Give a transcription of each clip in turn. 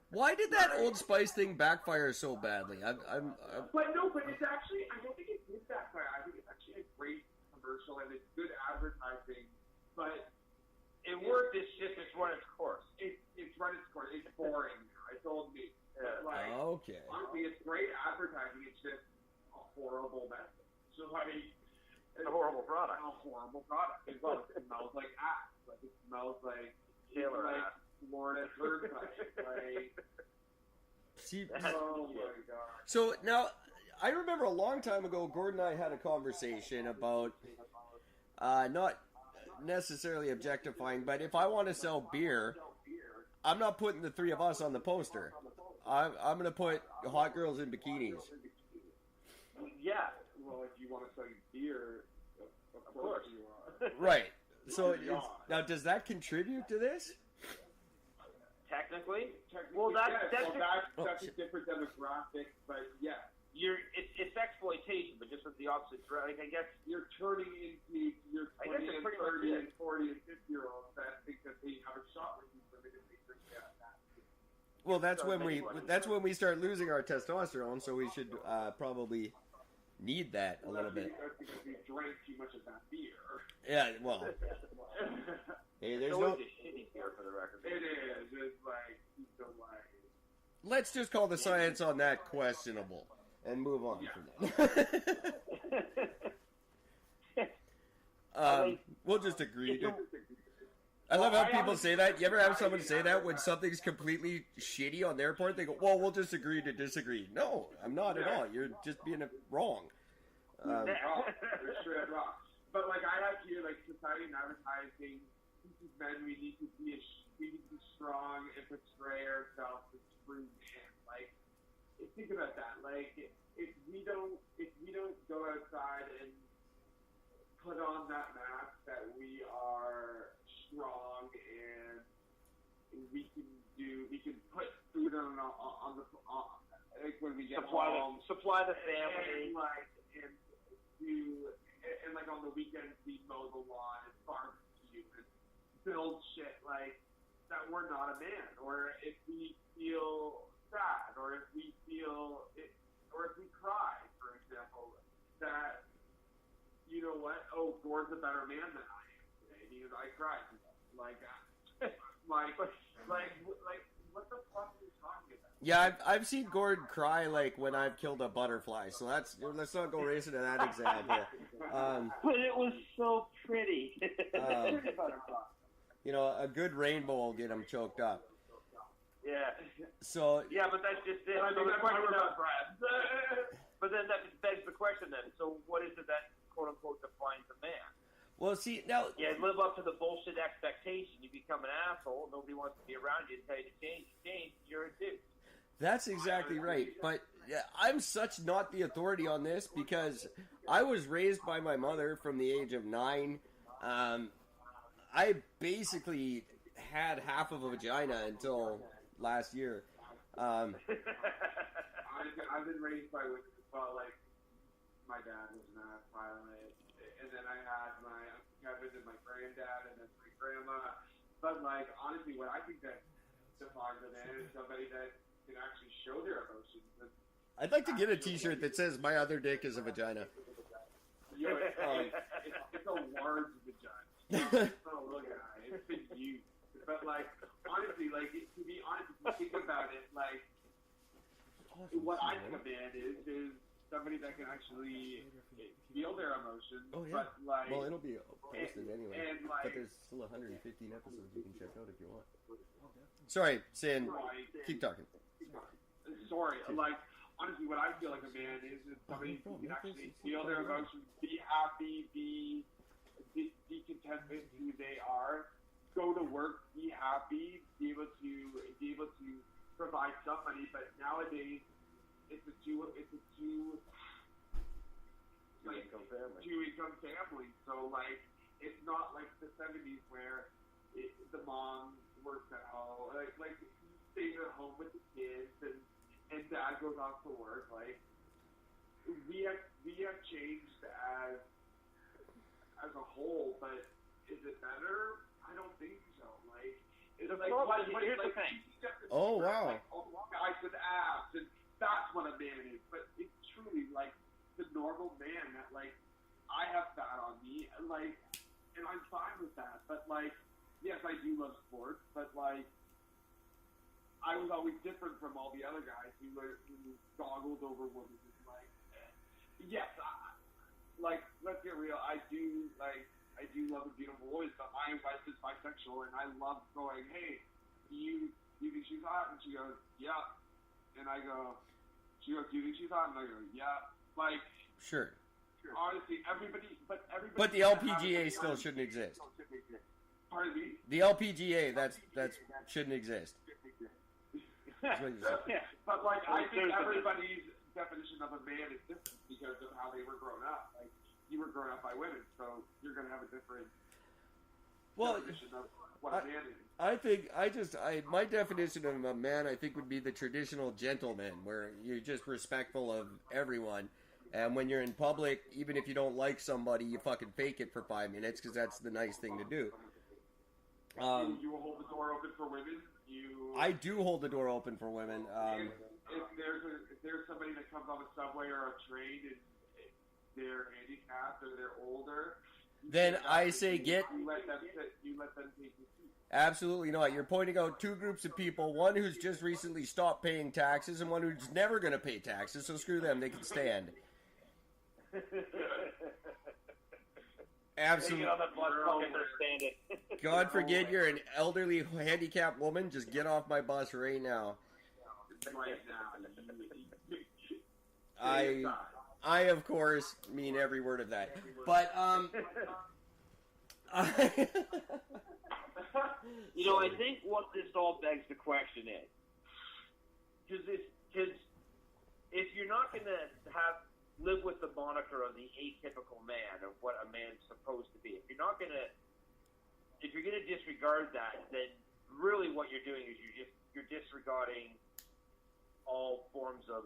Why did that Old Spice thing backfire so badly? But it's actually, I don't think it did backfire. I think it's actually a great commercial and it's good advertising. But it worked. It's run its course. It's run its course. It's boring. It's old meat. Yeah. Okay. Honestly, it's great advertising. It's just a horrible message. So it's a horrible product. A horrible product. It smells like ass. Like it smells like Taylor ass. Florida turnpike. Like. See, oh my god. So now, I remember a long time ago, Gordon and I had a conversation about not necessarily objectifying, but if I want to sell beer, I'm not putting the three of us on the poster. I'm going to put hot girls in bikinis. Yeah. Well, if you want to sell beer, of course you are. Right. So now, does that contribute to this? Technically, well, that's a different demographic, but yeah, it's exploitation, but just with the opposite. Like I guess you're turning into your 20 and 30 and 40 and 50-year-olds that think that they have a shot with you women if they drink that. Well, that's when we start losing our testosterone, so we should probably need that a little bit. That's because we drank too much of that beer. Yeah, well. Hey, there's no shitty beer for the record. It is. It's like let's just call the science on that questionable and move on from that. We'll just agree. I love how people say that. You ever have someone say that when something's completely shitty on their part? They go, "Well, we'll just agree to disagree." No, I'm not at all. You're just being wrong. You're straight wrong. But like I have here, like society and advertising. Men, we need to be strong and portray ourselves as true men. Like, think about that. Like, if we don't go outside and put on that mask that we are strong and we can put food on the like when we get home, supply the family, and like on the weekends we mow the lawn and barbecue and build shit like that. We're not a man. Or if we feel sad, or if we feel it, or if we cry, for example, that you know what? Oh, Gord's a better man than I am today because I cried. Like what the fuck are you talking about? Yeah, I've seen Gordon cry like when I've killed a butterfly. So let's not go racing to that example. But it was so pretty. You know, a good rainbow will get him choked up. Yeah. So yeah, but that's just it. But then that begs the question then. So what is it that quote unquote defines a man? Well, see now. Yeah, live up to the bullshit expectation. You become an asshole. Nobody wants to be around you and tell you to change. You're a dude. That's exactly right. But yeah, I'm such not the authority on this because I was raised by my mother from the age of 9. I basically had half of a vagina until last year. I've been raised by women as well. Like my dad was an ass pilot, and then I had my Uncle Kevin and my granddad, and then my grandma. But like honestly, what I think that defines a man is somebody that can actually show their emotions. I'd like to get a T-shirt that says "My other dick is a vagina." Yo, it's a large vagina. It's not a little guy. It's been used. But like honestly, like to be honest, if you think about it, like what I think a man is somebody that can actually feel their emotions. Oh yeah. But like, well, it'll be posted anyway. And like, but there's still 115 episodes you can check out if you want. Sorry, Sin. Keep talking. Sorry, like honestly, what I feel like a man is somebody who can actually feel their emotions, be happy, be content with who they are, go to work, be happy, be able to provide some money. But nowadays, it's a two income family. So like, it's not like the 70s where the mom works at home, like stays at home with the kids, and dad goes off to work. Like we have changed as a whole, but is it better? I don't think so. Like it's like, but here's the thing. Oh wow! Like, abs, and that's what a man is. But it's truly like the normal man that like I have fat on me, and like, and I'm fine with that. But like, yes, I do love sports, but like, I was always different from all the other guys who goggled over women. Like, yes, like, let's get real. I do love a beautiful voice, but my wife is bisexual, and I love going, hey, do you think she's hot? And she goes, yeah. And I go, she goes, do you think she's hot? And I go, yeah. Like, sure. Honestly, everybody. But the LPGA still shouldn't exist. Pardon me? The LPGA, that's shouldn't exist. That's what you said. Yeah, but like, I think everybody's definition of a man is different because of how they were grown up. Like, you were grown up by women, so you're going to have a different definition of what a man is. I think my definition of a man, I think, would be the traditional gentleman, where you're just respectful of everyone, and when you're in public, even if you don't like somebody, you fucking fake it for 5 minutes because that's the nice thing to do. You will hold the door open for women. I do hold the door open for women. If there's somebody that comes on a subway or a train and they're handicapped or they're older, then I say you let them sit. You let them take the seat. Absolutely not. You're pointing out two groups of people: one who's just recently stopped paying taxes, and one who's never going to pay taxes. So screw them; they can stand. Absolutely. God forbid you're an elderly, handicapped woman. Just get off my bus right now. I of course mean every word of that. But you know, I think what this all begs the question is, because if you're not going to live with the moniker of the atypical man, of what a man's supposed to be, if you're going to disregard that, then really what you're doing is you're disregarding all forms of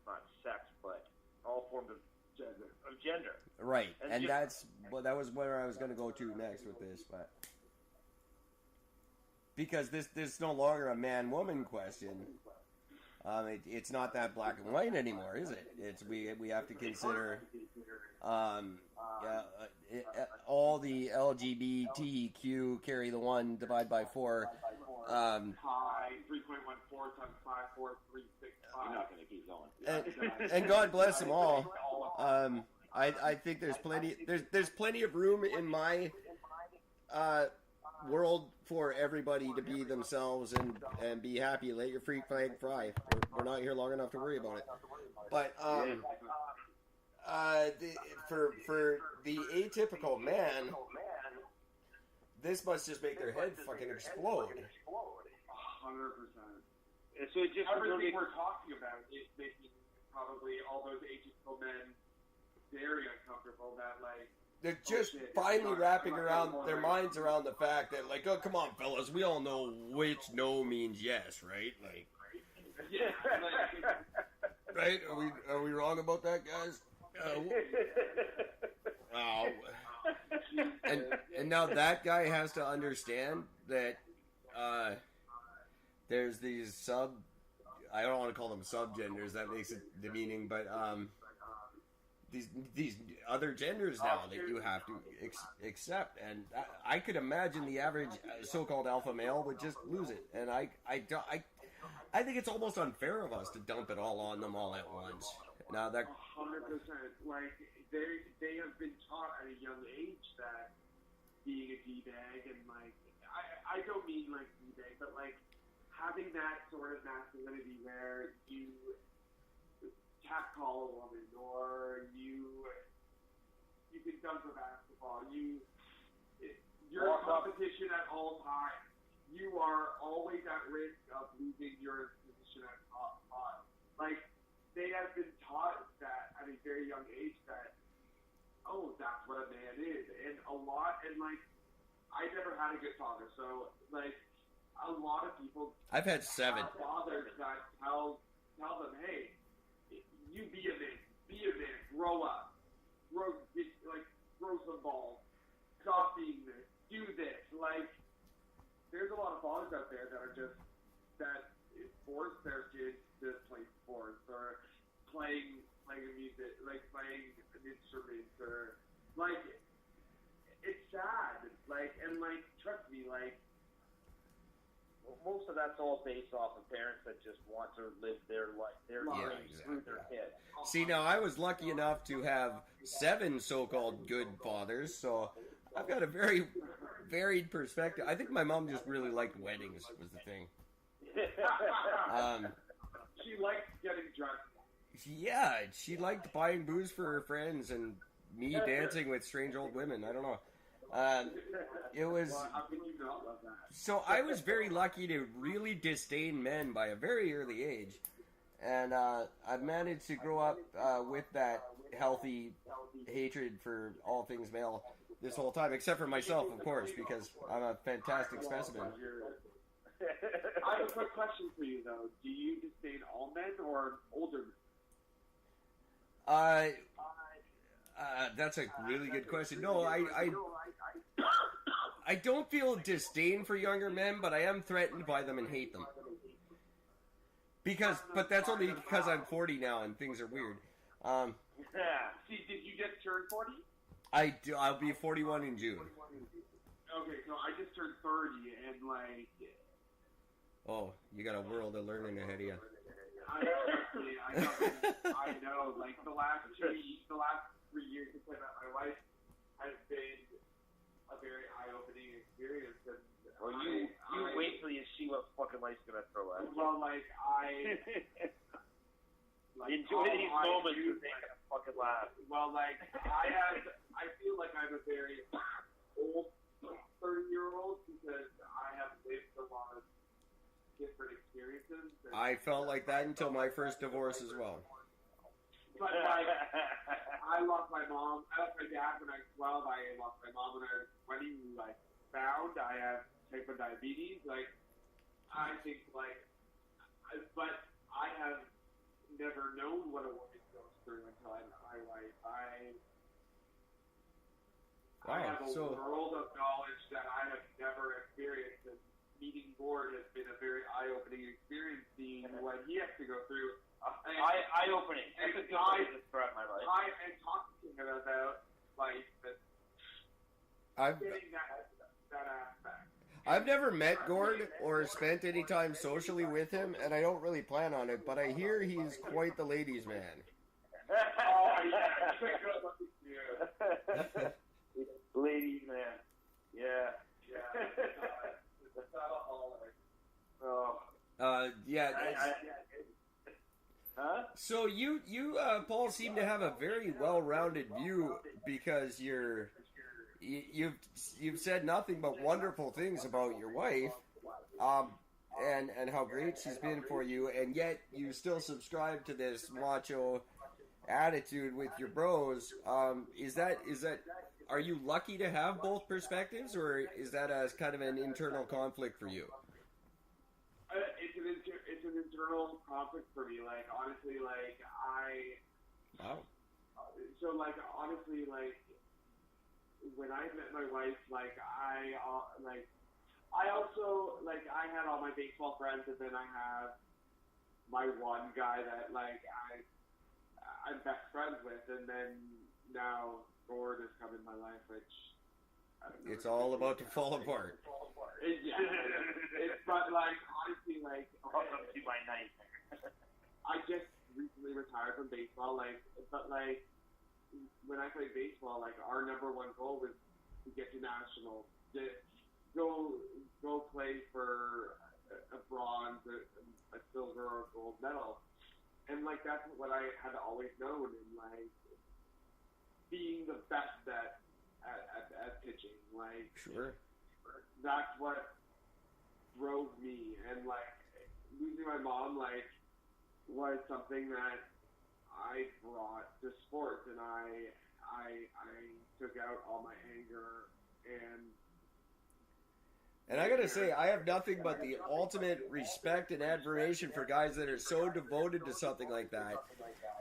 not sex, but all forms of gender. Right, and that was where I was going to go to next with this, but because this is no longer a man-woman question. It's not that black and white anymore, is it? It's we have to consider all the LGBTQ carry the 1 divide by 4. 3.14 times 5, 4, 3, 6, 5. You're not going to keep going. And God bless them all. I think there's plenty of room in my world for everybody to be themselves and be happy. Let your freak flag fly. We're not here long enough to worry about it. But for the atypical man, this must just make their head fucking explode. 100%. So it just everything we're talking about is making probably all those atypical men very uncomfortable. That like. They're just finally wrapping around their minds around the fact that, like, oh, come on, fellas, we all know which no means yes, right? Like, yeah, right? Are we wrong about that, guys? And now that guy has to understand that there's these I don't want to call them subgenders. That makes it demeaning, but these other genders now that you have to accept, and I could imagine the average so-called alpha male would just lose it, and I think it's almost unfair of us to dump it all on them all at once. Now that 100%, like they have been taught at a young age that being a d-bag and like I don't mean like d-bag, but like having that sort of masculinity where you call a woman, or you can dunk a basketball. You're in competition at all times. You are always at risk of losing your position at top. Like they have been taught that at a very young age that that's what a man is, and like I never had a good father, so like a lot of people. I've had 7 fathers that tell them, hey. You be a man, grow up, grow some balls, stop being this, do this. Like, there's a lot of fathers out there that are just that force their kids to play sports or playing music, like playing an instrument, or like it's sad. Like, and like, trust me, like. Most of that's all based off of parents that just want to live their life, their dreams through their kids. See, now I was lucky enough to have 7 so-called good fathers, so I've got a very varied perspective. I think my mom just really liked weddings, was the thing. She liked getting drunk. Yeah, she liked buying booze for her friends and me dancing with strange old women. I don't know. It was. Well, how can you not love that? So I was very lucky to really disdain men by a very early age, and I've managed to grow up with that healthy hatred for all things male this whole time, except for myself, of course, because I'm a fantastic specimen. I have a quick question for you, though. Do you disdain all men or older men? That's a really good question. No, I don't feel disdain for younger men, but I am threatened by them and hate them. But that's only because I'm 40 now and things are weird. See, did you just turn 40? I'll be 41 in June. Okay, so I just turned 30, and like. Oh, you got a world of learning ahead of you. I know. Like the last 3 years since I met my wife has been a very eye-opening experience. And well, you wait till you see what fucking life's gonna throw at you. Well, like enjoy these moments and make a fucking laugh. Well, like I feel like I'm a very old 30-year-old because I have lived a lot of different experiences. I felt like that until my first divorce as well. But like, I lost my mom. I lost my dad when I was 12. I lost my mom when I was 20. Like, found I have type 1 diabetes. Like, I think but I have never known what a woman goes through until I met my wife. I have a world of knowledge that I have never experienced. And meeting Gord has been a very eye-opening experience. Seeing what he has to go through. Eye-opening. That's a good way to describe my life. And talking to him about life and getting that aspect. I've never met Gord or spent any time socially with him, and I don't really plan on it, but I hear he's quite the ladies' man. Oh, yeah. Ladies' man. Yeah. Yeah. Huh? So you Paul, seem to have a very well-rounded view because you've said nothing but wonderful things about your wife, and how great she's been for you, and yet you still subscribe to this macho attitude with your bros. Is that are you lucky to have both perspectives, or is that as kind of an internal conflict for you? It's an internal conflict for me. Like, honestly, like, Wow. So, like, honestly, like, when I met my wife, like, I also, like, I had all my baseball friends, and then I have my one guy that, like, I'm best friends with, and then now Gord has come in my life, which... It's all about to fall apart. But, like, honestly, like... Welcome to my nightmare. I just recently retired from baseball, like, but, like, when I played baseball, like, our number one goal was to get to nationals, to go play for a bronze, a silver, or a gold medal. And, like, that's what I had always known, and, like, being the best at pitching, like... Sure. That's what drove me, and, like, losing my mom, like, was something that I brought to sports, and I took out all my anger, and I gotta say, I have nothing but the ultimate respect and admiration for guys that are so devoted to something like that,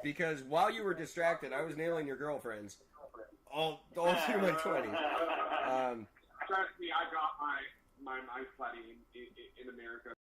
because while you were distracted, I was nailing your girlfriends all through my 20s. Trust me, I got my buddy in America.